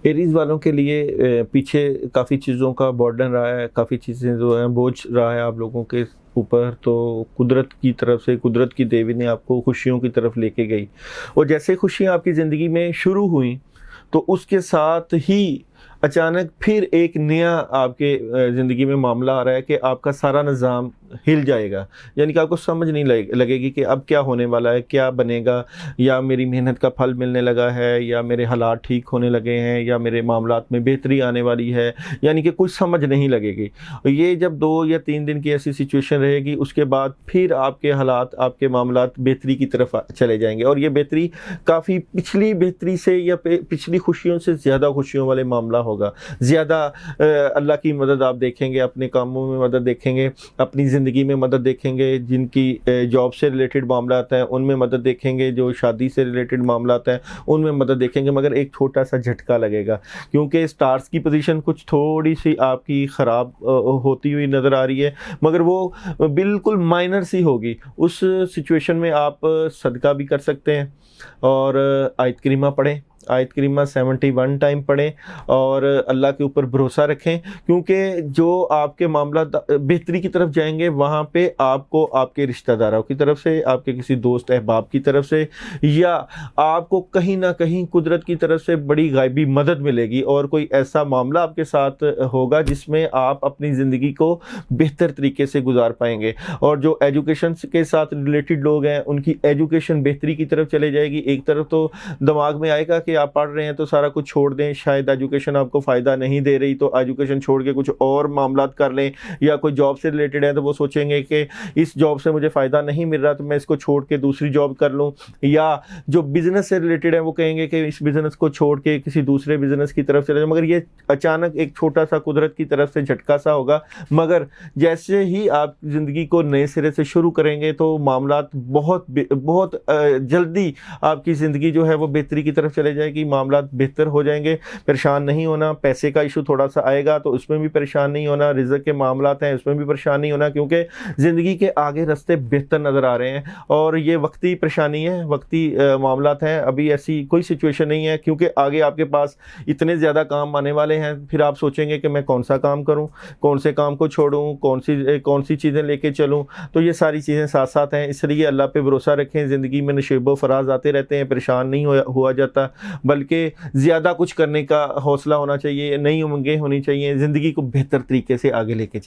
Aries वालों के लिए पीछे काफ़ी चीज़ों का बर्डन रहा है, काफ़ी चीज़ें जो हैं बोझ रहा है आप लोगों के ऊपर। तो कुदरत की तरफ से, कुदरत की देवी ने आपको खुशियों की तरफ लेके गई, और जैसे खुशियाँ आपकी ज़िंदगी में शुरू हुई तो उसके साथ ही अचानक फिर एक नया आपके ज़िंदगी में मामला आ रहा है कि आपका सारा निज़ाम हिल जाएगा। यानी कि आपको समझ नहीं लगेगी कि अब क्या होने वाला है, क्या बनेगा, या मेरी मेहनत का फल मिलने लगा है, या मेरे हालात ठीक होने लगे हैं, या मेरे मामलात में बेहतरी आने वाली है। यानी कि कुछ समझ नहीं लगेगी। ये जब 2 या 3 दिन की ऐसी सिचुएशन रहेगी, उसके बाद फिर आपके हालात, आपके मामलात बेहतरी की तरफ चले जाएंगे, और ये बेहतरी काफ़ी पिछली बेहतरी से या पिछली खुशियों से ज़्यादा खुशियों वाले मामला होगा। ज़्यादा अल्लाह की मदद आप देखेंगे, अपने कामों में मदद देखेंगे, अपनी ज़िंदगी में मदद देखेंगे, जिनकी जॉब से रिलेटेड मामला हैं उनमें मदद देखेंगे, जो शादी से रिलेटेड मामला हैं उनमें मदद देखेंगे। मगर एक छोटा सा झटका लगेगा, क्योंकि स्टार्स की पोजीशन कुछ थोड़ी सी आपकी ख़राब होती हुई नज़र आ रही है, मगर वो बिल्कुल माइनर सी होगी। उस सिचुएशन में आप सदका भी कर सकते हैं, और आयत करीमा पढ़ें, आयत करीमा 71 टाइम पढ़ें, और अल्लाह के ऊपर भरोसा रखें, क्योंकि जो आपके मामला बेहतरी की तरफ जाएंगे, वहाँ पे आपको आपके रिश्तेदारों की तरफ से, आपके किसी दोस्त अहबाब की तरफ से, या आपको कहीं ना कहीं कुदरत की तरफ से बड़ी गायबी मदद मिलेगी, और कोई ऐसा मामला आपके साथ होगा जिसमें आप अपनी ज़िंदगी को बेहतर तरीके से गुजार पाएंगे। और जो एजुकेशन के साथ रिलेटेड लोग हैं, उनकी एजुकेशन बेहतरी की तरफ चले जाएगी। एक तरफ तो दिमाग में आएगा कि आप पढ़ रहे हैं तो सारा कुछ छोड़ दें, शायद एजुकेशन आपको फ़ायदा नहीं दे रही, तो एजुकेशन छोड़ के कुछ और मामलात कर लें, या कोई जॉब से रिलेटेड है तो वो सोचेंगे कि इस जॉब से मुझे फ़ायदा नहीं मिल रहा तो मैं इसको छोड़ के दूसरी जॉब कर लूँ, या जो बिज़नेस से रिलेटेड है वो कहेंगे कि इस बिज़नेस को छोड़ के किसी दूसरे बिज़नेस की तरफ चले जाए। मगर ये अचानक एक छोटा सा कुदरत की तरफ से झटका सा होगा, मगर जैसे ही आप ज़िंदगी को नए सिरे से शुरू करेंगे तो मामलात बहुत बहुत जल्दी आपकी ज़िंदगी जो है वो बेहतरी की तरफ चले जाएगी, मामला बेहतर हो जाएंगे। परेशान नहीं होना, पैसे का इशू थोड़ा सा आएगा तो उसमें भी परेशान नहीं होना, रिज़्क के मामलात हैं उसमें भी परेशान नहीं होना, क्योंकि ज़िंदगी के आगे रास्ते बेहतर नज़र आ रहे हैं, और ये वक्ती परेशानी है, वक्ती मामलात हैं। अभी ऐसी कोई सिचुएशन नहीं है, क्योंकि आगे आपके पास इतने ज़्यादा काम आने वाले हैं। फिर आप सोचेंगे कि मैं कौन सा काम करूँ, कौन से काम को छोड़ूँ, कौन सी चीज़ें लेके चलूँ। तो ये सारी चीज़ें साथ साथ हैं, इसलिए अल्लाह पे भरोसा रखें। ज़िंदगी में नशेब व फराज आते रहते हैं, परेशान नहीं हुआ जाता, बल्कि ज़्यादा कुछ करने का हौसला होना चाहिए, नई उमंगें होनी चाहिए, ज़िंदगी को बेहतर तरीके से आगे लेके चलें।